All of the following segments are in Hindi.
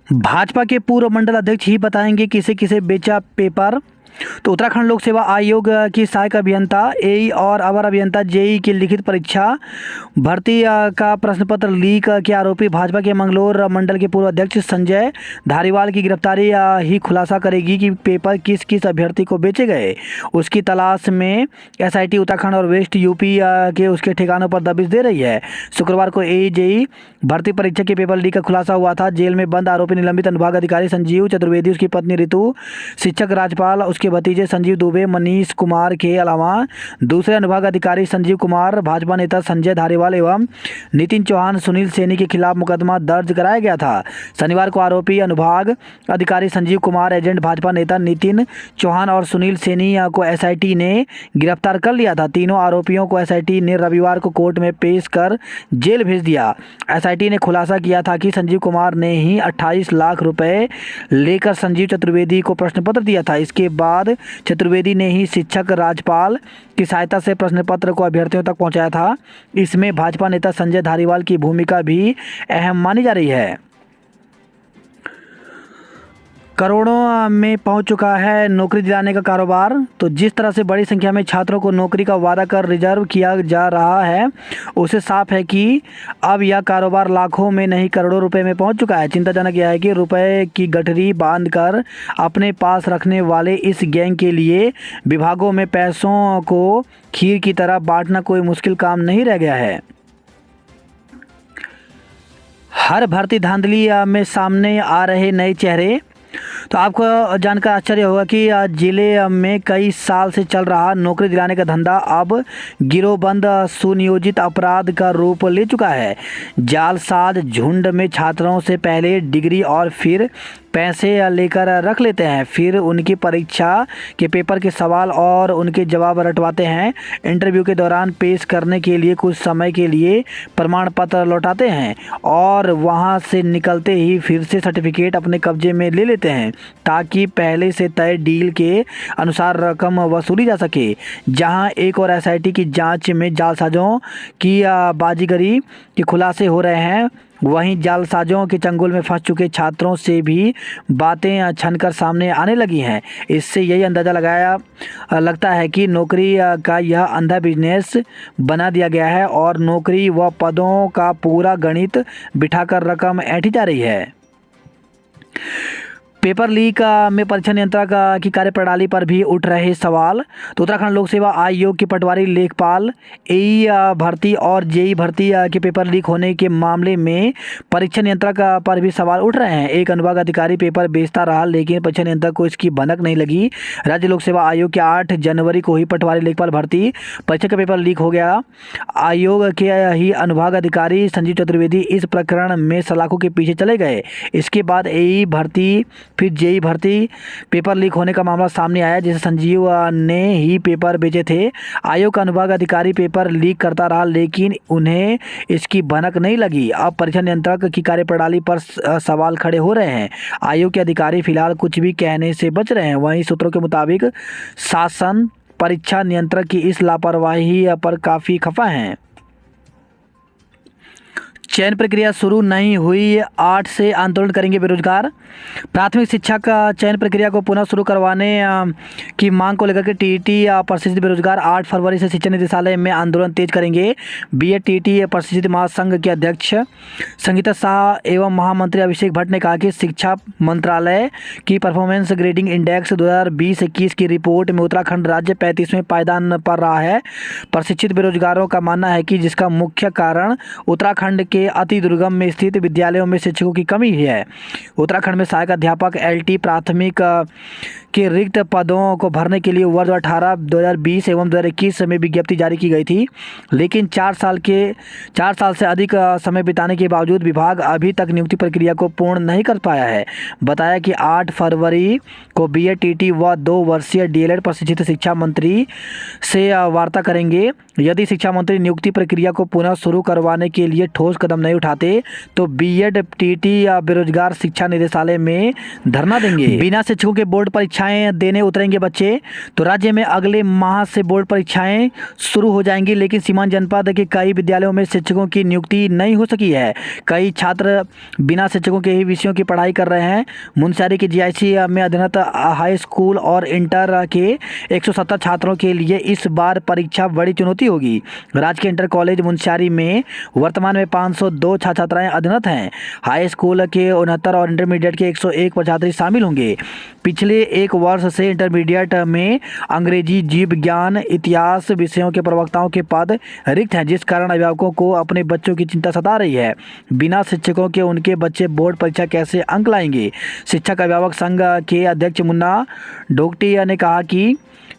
भाजपा के पूर्व मंडल अध्यक्ष ही बताएंगे किसे किसे बेचा पेपर। तो उत्तराखंड लोक सेवा आयोग की सहायक अभियंता एई और अवर अभियंता जेई की लिखित परीक्षा भर्ती का प्रश्न पत्र लीक के आरोपी भाजपा के मंगलोर मंडल के पूर्व अध्यक्ष संजय धारीवाल की गिरफ्तारी ही खुलासा करेगी कि पेपर किस किस अभ्यर्थी को बेचे गए। उसकी तलाश में एसआईटी उत्तराखंड और वेस्ट यूपी के उसके ठिकानों पर दबिश दे रही है। शुक्रवार को एई जेई भर्ती परीक्षा के पेपर लीक का खुलासा हुआ था। जेल में बंद आरोपी निलंबित अनुभाग अधिकारी संजीव चतुर्वेदी, उसकी पत्नी ऋतु, शिक्षक राजपाल, उसके भतीजे संजीव दुबे, मनीष कुमार के अलावा दूसरे अनुभाग अधिकारी संजीव कुमार, भाजपा नेता संजय धारीवाल एवं नितिन चौहान, सुनील सैनी के खिलाफ मुकदमा दर्ज कराया गया था। शनिवार को आरोपी अनुभाग अधिकारी संजीव कुमार, एजेंट भाजपा नेता नितिन चौहान और सुनील सैनी को एसआईटी ने गिरफ्तार कर लिया था। तीनों आरोपियों को एसआईटी ने रविवार को कोर्ट में पेश कर जेल भेज दिया। एसआईटी ने खुलासा किया था कि संजीव कुमार ने ही 28 लाख रुपए लेकर संजीव चतुर्वेदी को प्रश्न पत्र दिया था। इसके बाद चतुर्वेदी ने ही शिक्षक राजपाल की सहायता से प्रश्न पत्र को अभ्यर्थियों तक पहुंचाया था। इसमें भाजपा नेता संजय धारीवाल की भूमिका भी अहम मानी जा रही है। करोड़ों में पहुंच चुका है नौकरी दिलाने का कारोबार। तो जिस तरह से बड़ी संख्या में छात्रों को नौकरी का वादा कर रिजर्व किया जा रहा है, उससे साफ है कि अब यह कारोबार लाखों में नहीं करोड़ों रुपए में पहुंच चुका है। चिंताजनक यह है कि रुपए की गठरी बांधकर अपने पास रखने वाले इस गैंग के लिए विभागों में पैसों को खीर की तरह बांटना कोई मुश्किल काम नहीं रह गया है। हर भर्ती धांधली में सामने आ रहे नए चेहरे। तो आपको जानकर आश्चर्य होगा कि जिले में कई साल से चल रहा नौकरी दिलाने का धंधा अब गिरोहबंद सुनियोजित अपराध का रूप ले चुका है। जालसाज झुंड में छात्रों से पहले डिग्री और फिर पैसे लेकर रख लेते हैं, फिर उनकी परीक्षा के पेपर के सवाल और उनके जवाब रटवाते हैं। इंटरव्यू के दौरान पेश करने के लिए कुछ समय के लिए प्रमाण पत्र लौटाते हैं और वहां से निकलते ही फिर से सर्टिफिकेट अपने कब्जे में ले लेते हैं ताकि पहले से तय डील के अनुसार रकम वसूली जा सके। जहां एक और एसआईटी की जांच में जालसाजों की बाजीगरी के खुलासे हो रहे हैं, वहीं जालसाजों के चंगुल में फंस चुके छात्रों से भी बातें छनकर सामने आने लगी हैं। इससे यही अंदाज़ा लगाया लगता है कि नौकरी का यह अंधा बिजनेस बना दिया गया है और नौकरी व पदों का पूरा गणित बिठाकर रकम ऐंठी जा रही है। पेपर लीक में परीक्षा नियंत्रक की कार्यप्रणाली पर भी उठ रहे सवाल। तो उत्तराखंड लोक सेवा आयोग की पटवारी लेखपाल एई भर्ती और जेई भर्ती के पेपर लीक होने के मामले में परीक्षा नियंत्रक पर भी सवाल उठ रहे हैं। एक अनुभाग अधिकारी पेपर बेचता रहा लेकिन परीक्षा नियंत्रक को इसकी भनक नहीं लगी। राज्य लोक सेवा आयोग के 8 जनवरी को ही पटवारी लेखपाल भर्ती परीक्षा का पेपर लीक हो गया। आयोग के ही अनुभाग अधिकारी संजीव चतुर्वेदी इस प्रकरण में सलाखों के पीछे चले गए। इसके बाद एई भर्ती फिर जेई भर्ती पेपर लीक होने का मामला सामने आया, जिसे संजीव ने ही पेपर बेचे थे। आयोग का अनुभाग अधिकारी पेपर लीक करता रहा लेकिन उन्हें इसकी भनक नहीं लगी। अब परीक्षा नियंत्रक की कार्यप्रणाली पर सवाल खड़े हो रहे हैं। आयोग के अधिकारी फिलहाल कुछ भी कहने से बच रहे हैं। वहीं सूत्रों के मुताबिक शासन परीक्षा नियंत्रक की इस लापरवाही पर काफ़ी खफा हैं। चयन प्रक्रिया शुरू नहीं हुई, 8 से आंदोलन करेंगे बेरोजगार। प्राथमिक शिक्षा का चयन प्रक्रिया को पुनः शुरू करवाने की मांग को लेकर के टीईटी प्रशिक्षित बेरोजगार 8 फरवरी से शिक्षा निदेशालय में आंदोलन तेज करेंगे। बीएड टीईटी प्रशिक्षित महासंघ के अध्यक्ष संगीता शाह एवं महामंत्री अभिषेक भट्ट ने कहा कि शिक्षा मंत्रालय की परफॉर्मेंस ग्रेडिंग इंडेक्स 2020-21 की रिपोर्ट में उत्तराखंड राज्य 35वें पायदान पर रहा है। प्रशिक्षित बेरोजगारों का मानना है कि जिसका मुख्य कारण उत्तराखंड के अति दुर्गम में स्थित विद्यालयों में शिक्षकों की कमी है। उत्तराखंड में सहायक अध्यापक एलटी प्राथमिक के रिक्त पदों को भरने के लिए वर्ष 2018-2020 एवं 2021 में विज्ञप्ति जारी की गई थी, लेकिन 4 साल से अधिक समय बिताने के बावजूद विभाग अभी तक नियुक्ति प्रक्रिया को पूर्ण नहीं कर पाया है। बताया कि 8 फरवरी को बीएड टीटी व 2 वर्षीय डीएलएड प्रशिक्षित शिक्षा मंत्री से वार्ता करेंगे। यदि शिक्षा मंत्री नियुक्ति प्रक्रिया को पुनः शुरू करवाने के लिए ठोस कदम कदम नहीं उठाते तो बीएड टीटी या बेरोजगार शिक्षा निदेशालय में धरना देंगे। बिना शिक्षकों के बोर्ड परीक्षाएं देने उतरेंगे बच्चे। तो राज्य में अगले माह से बोर्ड परीक्षाएं शुरू हो जाएंगी, लेकिन सीमांत जनपद के कई विद्यालयों में शिक्षकों की नियुक्ति नहीं हो सकी है। कई छात्र बिना शिक्षकों के ही विषयों की पढ़ाई कर रहे हैं। मुनस्यारी के जीआईसी में अध्ययनरत हाई स्कूल और इंटर के 170 छात्रों के लिए इस बार परीक्षा बड़ी चुनौती होगी। राजकीय इंटर कॉलेज मुनस्यारी में वर्तमान में 502 छात्र छात्राएं अध्ययनरत हैं। हाई स्कूल के 69 और इंटरमीडिएट के 101 छात्र शामिल होंगे। पिछले एक वर्ष से इंटरमीडिएट में अंग्रेजी, जीव विज्ञान, इतिहास विषयों के प्रवक्ताओं के पद रिक्त हैं, जिस कारण अभिभावकों को अपने बच्चों की चिंता सता रही है। बिना शिक्षकों के उनके बच्चे बोर्ड परीक्षा कैसे अंक लाएंगे? शिक्षक अभिभावक संघ के अध्यक्ष मुन्ना ढोकटिया ने कहा कि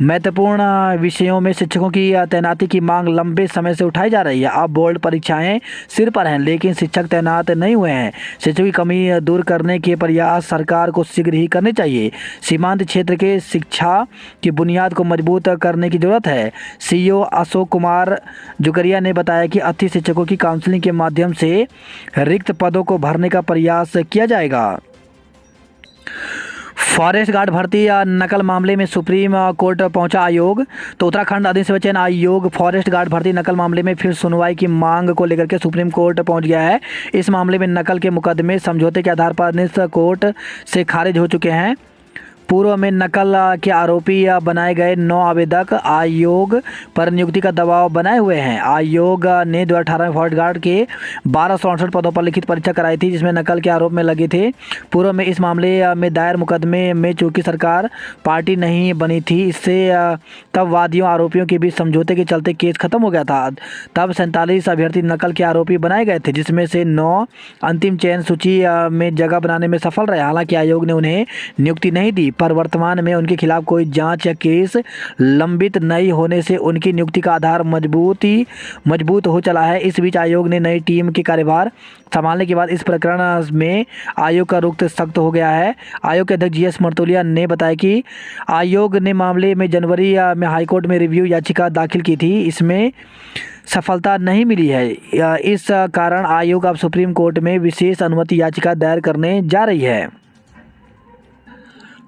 महत्वपूर्ण विषयों में शिक्षकों की तैनाती की मांग लंबे समय से उठाई जा रही है। अब बोर्ड परीक्षाएं सिर पर हैं, लेकिन शिक्षक तैनात नहीं हुए हैं। शिक्षकों की कमी दूर करने के प्रयास सरकार को शीघ्र ही करने चाहिए। सीमांत क्षेत्र के शिक्षा की बुनियाद को मजबूत करने की जरूरत है। सीईओ अशोक कुमार जुकरिया ने बताया कि अतिथि शिक्षकों की काउंसलिंग के माध्यम से रिक्त पदों को भरने का प्रयास किया जाएगा। फॉरेस्ट गार्ड भर्ती नकल मामले में सुप्रीम कोर्ट पहुंचा आयोग। तो उत्तराखंड अधीनस्थ चयन आयोग फॉरेस्ट गार्ड भर्ती नकल मामले में फिर सुनवाई की मांग को लेकर के सुप्रीम कोर्ट पहुंच गया है। इस मामले में नकल के मुकदमे समझौते के आधार पर अधीनस्थ कोर्ट से खारिज हो चुके हैं। पूर्व में नकल के आरोपी बनाए गए 9 आवेदक आयोग पर नियुक्ति का दबाव बनाए हुए हैं। आयोग ने 2018 में फॉरेस्ट गार्ड के 1268 पदों पर लिखित परीक्षा कराई थी, जिसमें नकल के आरोप में लगे थे। पूर्व में इस मामले में दायर मुकदमे में चूंकि सरकार पार्टी नहीं बनी थी, इससे तब वादियों आरोपियों के बीच समझौते के चलते केस खत्म हो गया था। तब 47 अभ्यर्थी नकल के आरोपी बनाए गए थे, जिसमें से 9 अंतिम चयन सूची में जगह बनाने में सफल रहे। हालांकि आयोग ने उन्हें नियुक्ति नहीं दी, पर वर्तमान में उनके खिलाफ कोई जांच या केस लंबित नहीं होने से उनकी नियुक्ति का आधार मजबूत हो चला है। इस बीच आयोग ने नई टीम के कार्यभार संभालने के बाद इस प्रकरण में आयोग का रुख सख्त हो गया है। आयोग के अध्यक्ष जीएस मर्तोलिया ने बताया कि आयोग ने मामले में जनवरी में हाईकोर्ट में रिव्यू याचिका दाखिल की थी, इसमें सफलता नहीं मिली है। इस कारण आयोग अब सुप्रीम कोर्ट में विशेष अनुमति याचिका दायर करने जा रही है।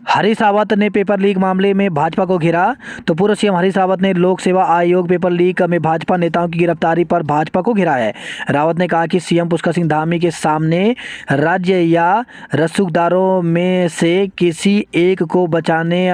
हरीश रावत ने पेपर लीक मामले में भाजपा को घेरा। तो पूर्व सीएम हरीश रावत ने लोक सेवा आयोग पेपर लीक में भाजपा नेताओं की गिरफ्तारी पर भाजपा को घेरा है। रावत ने कहा कि सीएम पुष्कर सिंह धामी के सामने राज्य या रसूखदारों में से किसी एक को बचाने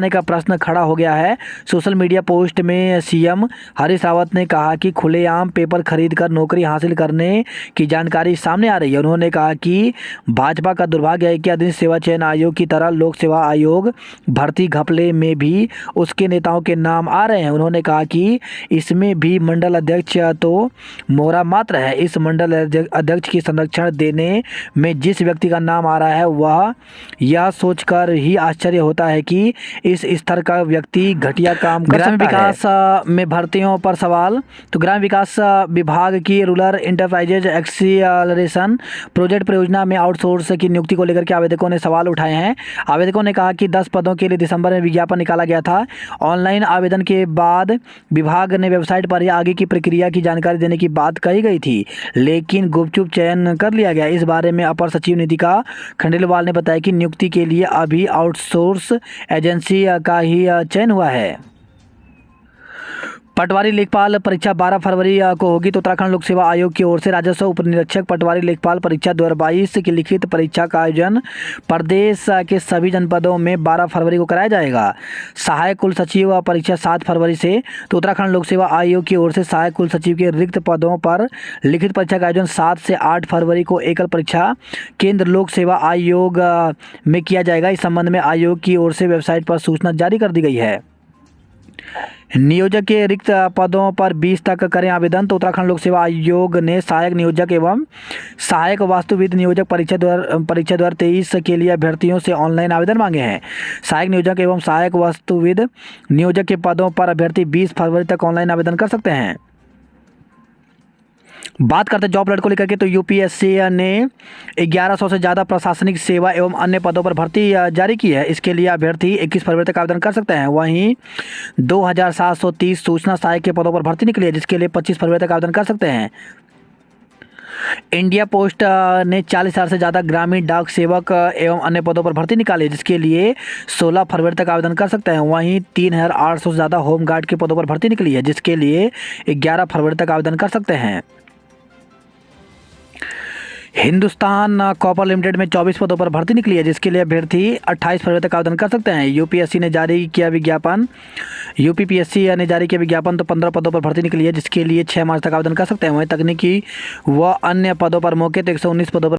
का प्रश्न खड़ा हो गया है। सोशल मीडिया पोस्ट में सीएम हरीश रावत ने कहा कि खुलेआम पेपर खरीदकर नौकरी हासिल करने की जानकारी सामने आ रही है। उन्होंने कहा कि भाजपा का दुर्भाग्य है कि अधीनस्थ सेवा चयन आयोग की तरह लोक सेवा आयोग भर्ती घपले में भी उसके नेताओं के नाम आ रहे हैं। उन्होंने कहा कि इसमें भी मंडल अध्यक्ष तो मोहरा मात्र है। इस मंडल अध्यक्ष की संरक्षण देने में जिस व्यक्ति का नाम आ रहा है, वह यह सोचकर ही आश्चर्य होता है कि इस स्तर का व्यक्ति घटिया काम कर सकता है। ग्राम विकास में भर्तियों पर सवाल। तो ग्राम विकास विभाग की रूरल इंटरप्राइजेज एक्सीलरेशन प्रोजेक्ट परियोजना में आउटसोर्स की नियुक्ति को लेकर के आवेदकों ने सवाल उठाए हैं। आवेदकों ने कहा कि 10 पदों के लिए दिसंबर में विज्ञापन निकाला गया था। ऑनलाइन आवेदन के बाद विभाग ने वेबसाइट पर ही आगे की प्रक्रिया की जानकारी देने की बात कही गई थी, लेकिन गुपचुप चयन कर लिया गया। इस बारे में अपर सचिव नितिका खंडेलवाल ने बताया कि नियुक्ति के लिए अभी आउटसोर्स एजेंसी का ही चयन हुआ है। पटवारी लेखपाल परीक्षा 12 फरवरी को होगी। तो उत्तराखंड लोक सेवा आयोग की ओर से राजस्व उप निरीक्षक पटवारी लेखपाल परीक्षा 2022 की लिखित परीक्षा का आयोजन प्रदेश के सभी जनपदों में 12 फरवरी को कराया जाएगा। सहायक कुल सचिव परीक्षा 7 फरवरी से। तो उत्तराखंड लोक सेवा आयोग की ओर से सहायक कुल सचिव के रिक्त पदों पर लिखित परीक्षा का आयोजन 7 से 8 फरवरी को एकल परीक्षा केंद्र लोक सेवा आयोग में किया जाएगा। इस संबंध में आयोग की ओर से वेबसाइट पर सूचना जारी कर दी गई है। नियोजक के रिक्त पदों पर 20 तक करें आवेदन। तो उत्तराखंड लोक सेवा आयोग ने सहायक नियोजक एवं सहायक वास्तुविद नियोजक परीक्षा 2023 के लिए अभ्यर्थियों से ऑनलाइन आवेदन मांगे हैं। सहायक नियोजक एवं सहायक वास्तुविद नियोजक के पदों पर अभ्यर्थी 20 फरवरी तक ऑनलाइन आवेदन कर सकते हैं। बात करते हैं जॉब अलर्ट को लेकर के। तो यूपीएससी ने 1100 से ज़्यादा प्रशासनिक सेवा एवं अन्य पदों पर भर्ती जारी की है। इसके लिए अभ्यर्थी 21 फरवरी तक आवेदन कर सकते हैं। वहीं 2730 सूचना सहायक के पदों पर भर्ती निकली है, जिसके लिए 25 फरवरी तक आवेदन कर सकते हैं। इंडिया पोस्ट ने 40,000 से ज़्यादा ग्रामीण डाक सेवक एवं अन्य पदों पर भर्ती निकाली, जिसके लिए 16 फरवरी तक आवेदन कर सकते हैं। वहीं 3,800 से ज़्यादा होमगार्ड के पदों पर भर्ती निकली है, जिसके लिए 11 फरवरी तक आवेदन कर सकते हैं। हिंदुस्तान कॉपर लिमिटेड में 24 पदों पर भर्ती निकली है, जिसके लिए अभ्यर्थी 28 फरवरी तक आवेदन कर सकते हैं। यूपीपीएससी ने जारी किया विज्ञापन तो 15 पदों पर भर्ती निकली है, जिसके लिए 6 मार्च तक आवेदन कर सकते हैं। वहीं तकनीकी व अन्य पदों पर मौके तो 119 पदों पर